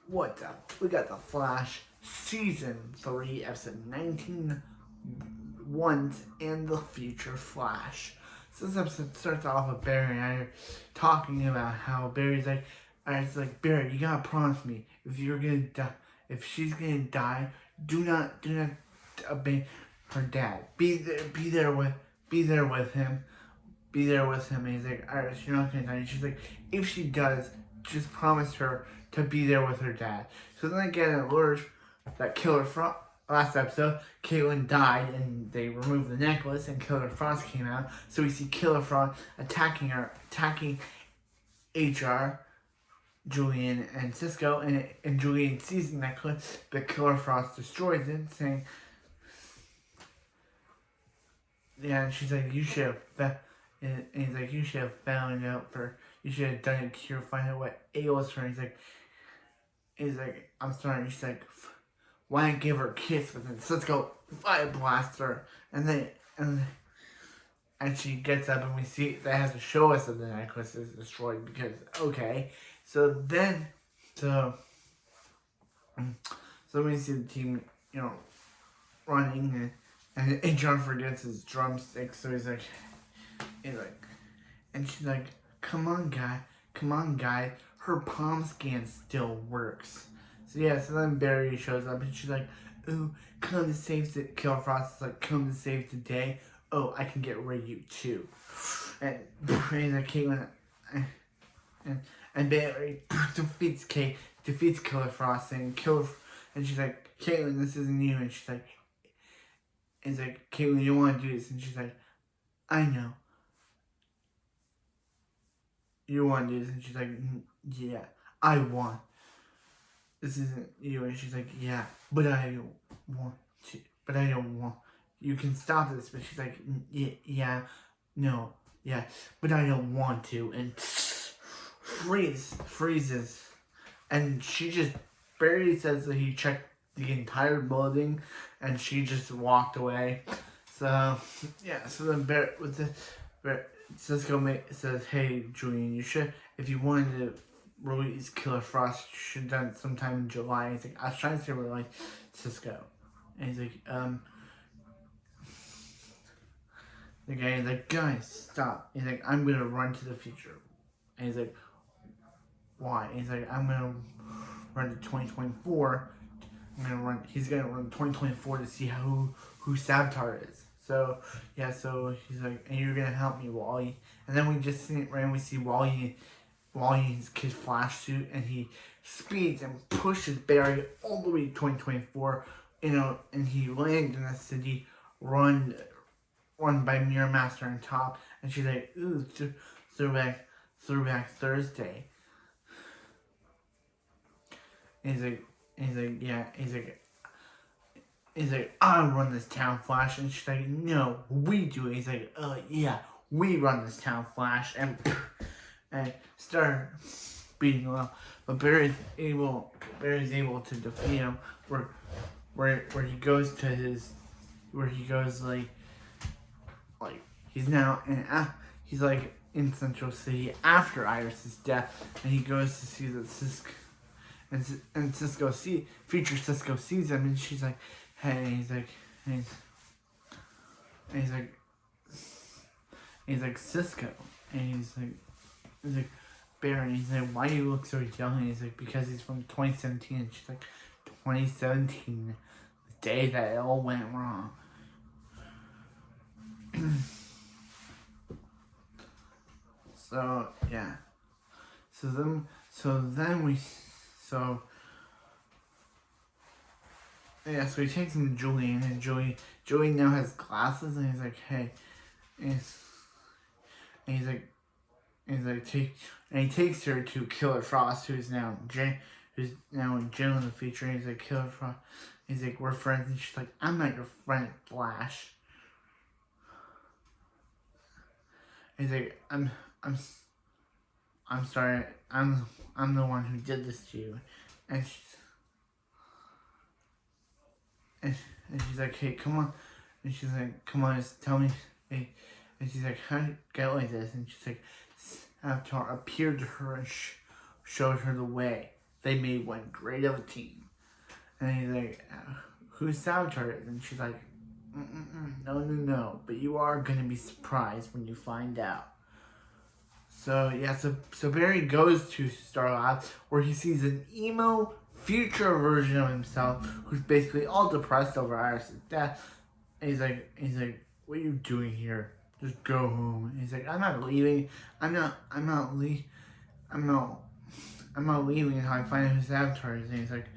What's up? We got The Flash Season 3, Episode 19, Once and the Future Flash. So this episode starts off with Barry and I talking about how Barry's like, it's like, Barry, you gotta promise me, if you're gonna die, if she's gonna die, do not obey her dad. Be there with him. Be there with him. And he's like, alright, she's not gonna die. And she's like, if she does, just promise her to be there with her dad. So then I get an alert that Killer Frost, last episode, Caitlin died and they removed the necklace and Killer Frost came out. So we see Killer Frost attacking HR, Julian and Cisco, and Julian sees the necklace, but Killer Frost destroys it, saying, yeah, and she's like, you should have, and he's like, you should have found out you should have done a cure, find out what ails her. He's like, I'm sorry. She's like, why not give her a kiss? But then Cisco fire blasts her, and she gets up, and we see that has to show us that the necklace is destroyed because okay. So we see the team, running, and John forgets his drumsticks, so he's like, and she's like, come on, guy, her palm scan still works. So then Barry shows up, and she's like, ooh, come to save the, Killer Frost is like, come to save the day. Oh, I can get rid of you too. And Caitlin, and Barry defeats Killer Frost, and she's like, Caitlin, this isn't you. And she's like, Caitlin, you want to do this? And she's like, I know. You want to do this? And she's like, yeah, I want. This isn't you. And she's like, yeah, but I don't want to. But I don't want. You can stop this. But she's like, yeah, no, yeah, but I don't want to. And freezes. And she just barely says that he checked the entire building, and she just walked away. So then Cisco says, hey, Julian, you should, if you wanted to release Killer Frost, you should have done it sometime in July. He's like, I was trying to say like Cisco. And he's like, the guy is like, guys, stop. He's like, I'm gonna run to the future. And he's like, why? And he's like, I'm gonna run to 2024. He's gonna run 2024 to see who Savitar is. So he's like, and you're gonna help me, Wally. And then we see Wally in his kid Flash suit, and he speeds and pushes Barry all the way to 2024. And he lands in the city run by Mirror Master on top. And she's like, ooh, throwback Thursday. And he's like, I run this town, Flash. And she's like, no, we do it. He's like, yeah, we run this town, Flash. And start beating him up. But Barry's able to defeat him where he goes like he's now he's like in Central City after Iris's death, and he goes to see that Cisco. And future Cisco sees him, and she's like, hey, he's like Cisco, and he's like Barry, and he's like, why do you look so young? And he's like, because he's from 2017, and she's like, 2017, the day that it all went wrong. So he takes him to Julian, and Julian now has glasses, and he's like, hey, and he's like, he takes her to Killer Frost, who's now in jail in the future. And he's like, Killer Frost, he's like, we're friends, and she's like, I'm not your friend, Flash. He's like, I'm sorry, I'm the one who did this to you. And she's like, hey, come on. And she's like, come on, just tell me. Hey. And she's like, how did you get like this? And she's like, Avatar appeared to her and showed her the way. they made one great of a team. And he's like, who's savitar? And she's like, no. But you are gonna be surprised when you find out. So yeah, so Barry goes to Starlab where he sees an emo future version of himself who's basically all depressed over Iris' death. And he's like, what are you doing here? Just go home. And he's like, I'm not leaving. I'm not leaving until I find out who savitar is. And he's like,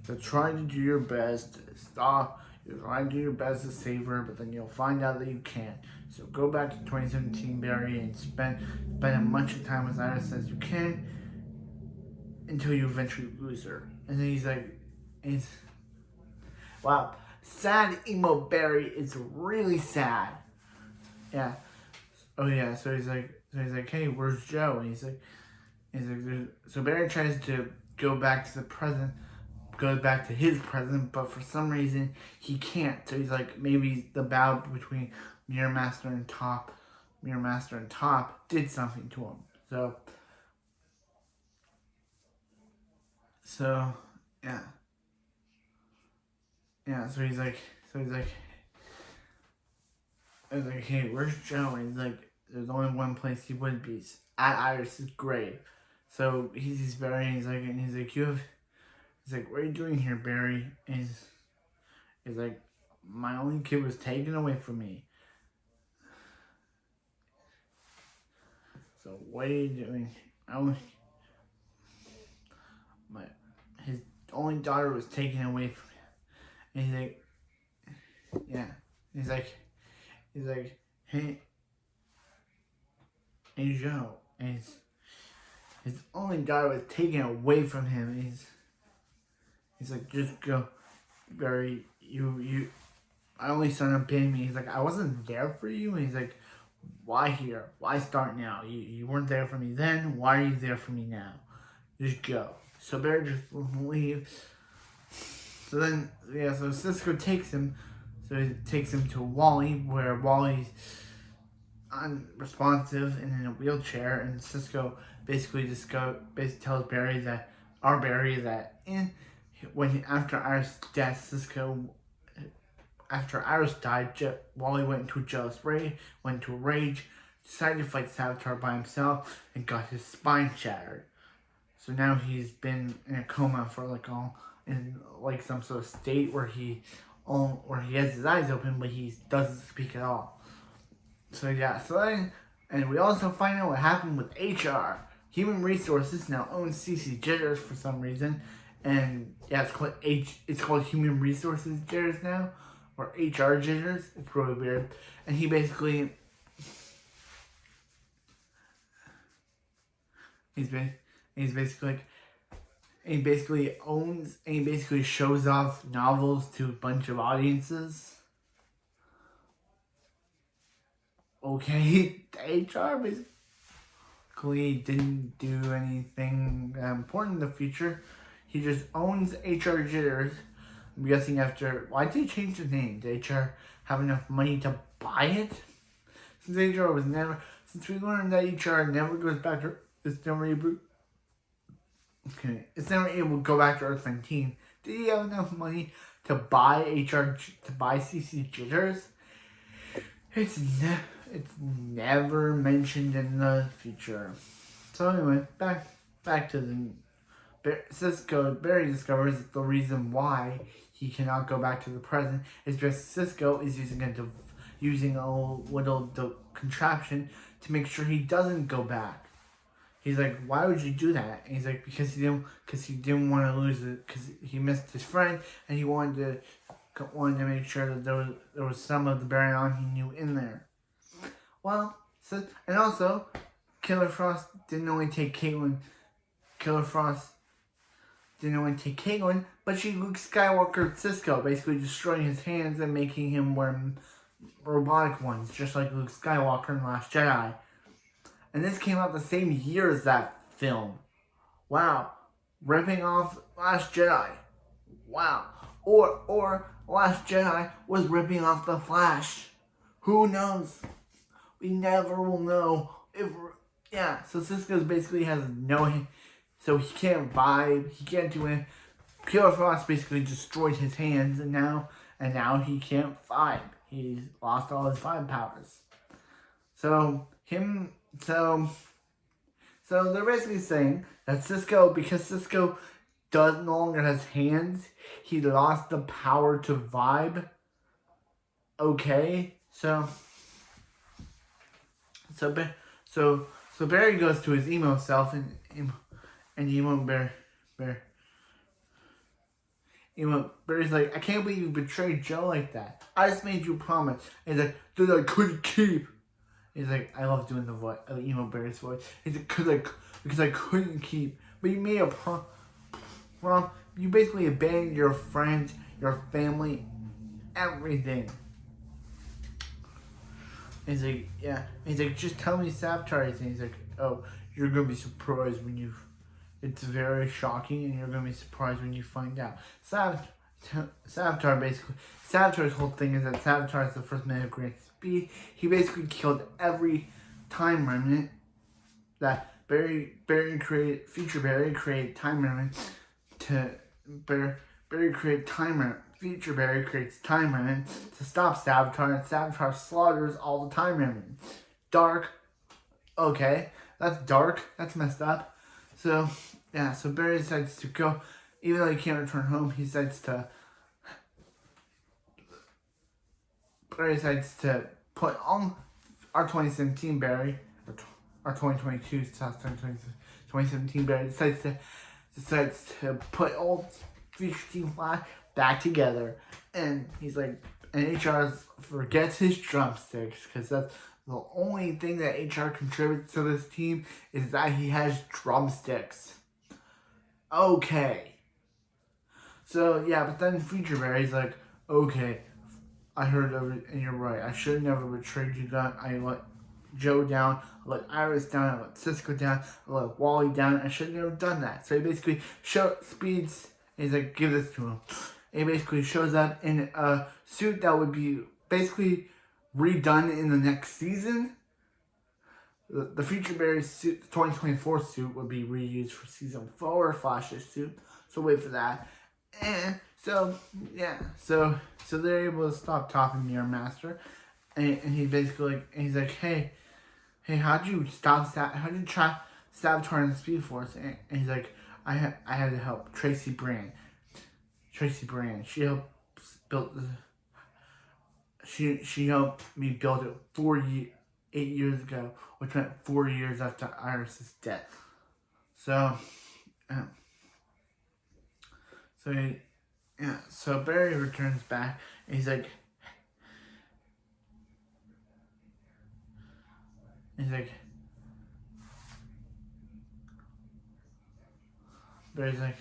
you're trying to do your best to stop. You're trying to do your best to save her, but then you'll find out that you can't. So go back to 2017, Barry, and spend as much time with Iris as you can until you eventually lose her. And then he's like, wow, sad emo Barry is really sad. Yeah. Oh yeah. So he's like, hey, where's Joe? And he's like, so Barry tries to go back to the present. Goes back to his present, but for some reason he can't. So he's like, maybe the battle between Mirror Master and Top did something to him. So yeah. So he's like, hey, where's Joe? And he's like, there's only one place he would be, at Iris' grave. So he sees Barry, and he's like, he's like, what are you doing here, Barry? And he's like, my only kid was taken away from me. So what are you doing? His only daughter was taken away from him. And he's like, yeah. He's like, hey Joe. And his only daughter was taken away from him. He's like, just go, Barry. I only son abandoned me. He's like, I wasn't there for you. And he's like, why here? Why start now? You weren't there for me then. Why are you there for me now? Just go. So Barry just leaves. So then, yeah, so Cisco takes him. So he takes him to Wally, where Wally's unresponsive and in a wheelchair. And Cisco basically tells Barry that, after Iris' death, after Iris died, Wally went into a rage, decided to fight Savitar by himself, and got his spine shattered. So now he's been in a coma for some sort of state where he has his eyes open, but he doesn't speak at all. So yeah, and we also find out what happened with HR. Human Resources now owns CC Jitters for some reason. And yeah, it's called Human Resources Jitters now, or HR Jitters. It's really weird. And he basically shows off novels to a bunch of audiences. Okay, HR basically didn't do anything important in the future. He just owns HR Jitters. I'm guessing why did they change the name? Did HR have enough money to buy it? Since we learned that HR never goes back to, it's never able to go back to Earth 19. Did he have enough money to buy CC Jitters? It's never mentioned in the future. So anyway, back to the Barry discovers that the reason why he cannot go back to the present is because Cisco is using a little contraption to make sure he doesn't go back. He's like, why would you do that? And he's like, because he didn't want to lose it, because he missed his friend, and he wanted to make sure that there was some of the Barry he knew in there. Well, and also, Killer Frost didn't only take Caitlin. But she Luke Skywalker Cisco, basically destroying his hands and making him wear robotic ones, just like Luke Skywalker in Last Jedi. And this came out the same year as that film. Wow. Ripping off Last Jedi. Wow. Or Last Jedi was ripping off The Flash. Who knows? We never will know. So Cisco basically has so he can't vibe, he can't do it. Killer Frost basically destroyed his hands, and now he can't vibe. He's lost all his vibe powers. So they're basically saying that Cisco, because Cisco no longer has hands, he lost the power to vibe. Okay, so Barry goes to his emo self, and Barry's like, I can't believe you betrayed Joe like that. I just made you a promise. And he's like, that I couldn't keep. He's like, I love doing the voice, emo Barry's voice. He's like, because I couldn't keep. But you made a you basically abandoned your friends, your family, everything. He's like, yeah. He's like, just tell me Savitar is. And he's like, oh, you're gonna be surprised when you. It's very shocking, and you're gonna be surprised when you find out. Savitar basically. Savitar's whole thing is that Savitar is the first man of great speed. He basically killed every time remnant that Barry created. Future Barry created time remnant to Barry created time remnant. Future Barry creates time remnant to stop Savitar, and Savitar slaughters all the time remnants. Dark. Okay, that's dark. That's messed up. So yeah, so Barry decides to go, even though he can't return home. Barry decides to put on our 2017 Barry, our 2022 2017 Barry decides to put old Future Team Flash back together, and he's like, and HR forgets his drumsticks, because that's the only thing that HR contributes to this team, is that he has drumsticks. Okay. So yeah, but then Future Barry's like, okay, I heard and you're right. I should have never betrayed you. I let Joe down. I let Iris down. I let Cisco down. I let Wally down. I should have never done that. So he basically speeds. And he's like, give this to him. And he basically shows up in a suit that would be basically redone in the next season. The Future Barry suit, the 2024 suit, would be reused for season 4 Flash's suit. So wait for that. And so yeah, so they're able to stop topping Mirror Master, and he basically he's like, hey, how'd you trap Savitar in the Speed Force? And he's like, I had to help Tracy Brand. She helped build. She helped me build it 8 years ago, which meant 4 years after Iris's death. So, so Barry returns back, and he's like, Barry's like,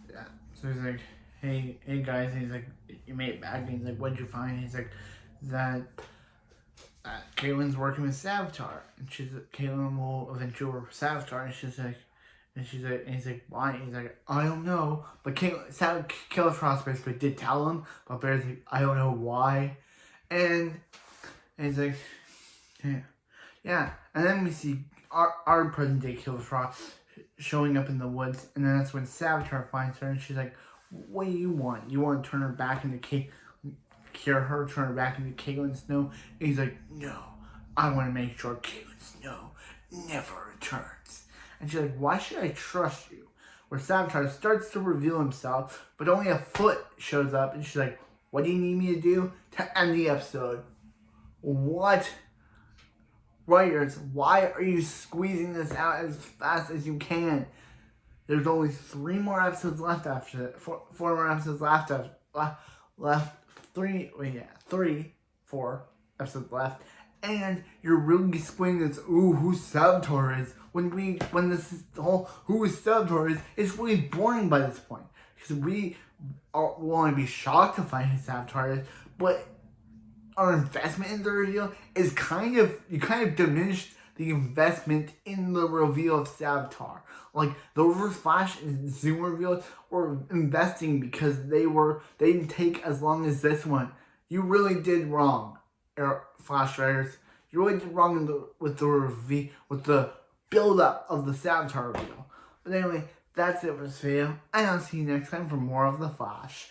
yeah. So he's like, hey guys, and he's like, you made it back, and he's like, what'd you find? And he's like, that Caitlin's working with Savitar, and Caitlin will eventually work with Savitar, and he's like, why? He's like, I don't know, but Killer Frost basically did tell him, but Barry's like, I don't know why, and he's like, yeah, and then we see our present day Killer Frost showing up in the woods, and then that's when Savitar finds her, and she's like, what do you want? You want to turn her back into turn her back into Caitlin Snow? And he's like, no, I want to make sure Caitlin Snow never returns. And she's like, why should I trust you? Where Savitar starts to reveal himself, but only a foot shows up, and she's like, what do you need me to do to end the episode? What? Writers, why are you squeezing this out as fast as you can? There's only 3 more episodes left after that. 4 more episodes left. 4 episodes left. And you're really squeezing this, who Savitar is. When this is the whole who Savitar is, it's really boring by this point. Because we want to be shocked to find who Savitar is, but our investment in the reveal is you kind of diminished the investment in the reveal of Savitar. Like, the Reverse Flash and Zoom reveals were investing because they didn't take as long as this one. You really did wrong, Flash writers. You really did wrong with the build up of the savitar reveal. But anyway, that's it for this video, and I'll see you next time for more of The Flash.